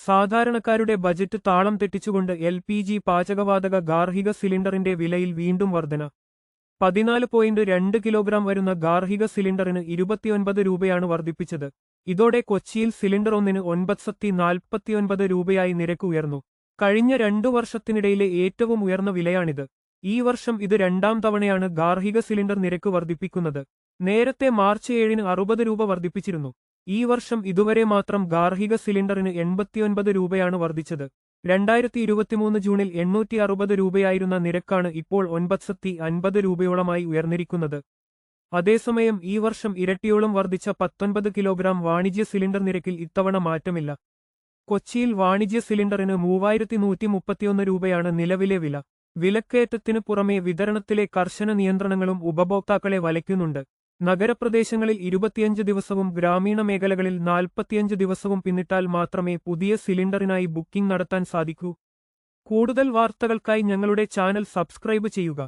സാധാരണക്കാരുടെ ബജറ്റ് താളം തെറ്റിച്ചുകൊണ്ട് LPG പാചകവാതക ഗാർഹിക സിലിണ്ടറിന്റെ വിലയിൽ വീണ്ടും വർധന 14.2 കിലോഗ്രാം വരുന്ന ഗാർഹിക സിലിണ്ടറിന് 29 രൂപയാണ് വർദ്ധിപ്പിച്ചത്. ഇതോടെ കൊച്ചിയിൽ സിലിണ്ടർ ഒന്നിന് 949 രൂപയായി നിരക്ക് ഉയർന്നു. കഴിഞ്ഞ 2 വർഷത്തിനിടയിലെ ഏറ്റവും ഉയർന്ന വിലയാണിത്. ഈ വർഷം ഇത് രണ്ടാം തവണയാണ് ഗാർഹിക സിലിണ്ടർ നിരക്ക് വർദ്ധിപ്പിക്കുന്നത്. നേരത്തെ മാർച്ച് 7-ന് 60 രൂപ വർദ്ധിപ്പിച്ചിരുന്നു. ഈ വർഷം ഇതുവരെ മാത്രം ഗാർഹിക സിലിണ്ടറിന് 89 രൂപയാണ് വർദ്ധിച്ചത്. 2023 ജൂണിൽ 860 രൂപയായിരുന്ന നിരക്കാണ് ഇപ്പോൾ 950 രൂപയോളമായി ഉയർന്നിരിക്കുന്നത്. അതേസമയം ഈ വർഷം ഇരട്ടിയോളം വർദ്ധിച്ച 19 കിലോഗ്രാം വാണിജ്യ സിലിണ്ടർ നിരക്കിൽ ഇത്തവണ മാറ്റമില്ല. കൊച്ചിയിൽ വാണിജ്യ സിലിണ്ടറിന് 3131 രൂപയാണ് നിലവിലെ വില. വിലക്കയറ്റത്തിനു പുറമെ വിതരണത്തിലെ കർശന നിയന്ത്രണങ്ങളും ഉപഭോക്താക്കളെ വലയ്ക്കുന്നുണ്ട്. നഗരപ്രദേശങ്ങളിൽ 25 ദിവസവും ഗ്രാമീണ മേഖലകളിൽ 45 ദിവസവും പിന്നിട്ടാൽ മാത്രമേ പുതിയ സിലിണ്ടറിനായി ബുക്കിംഗ് നടത്താൻ സാധിക്കൂ. കൂടുതൽ വാർത്തകൾക്കായി ഞങ്ങളുടെ ചാനൽ സബ്സ്ക്രൈബ് ചെയ്യുക.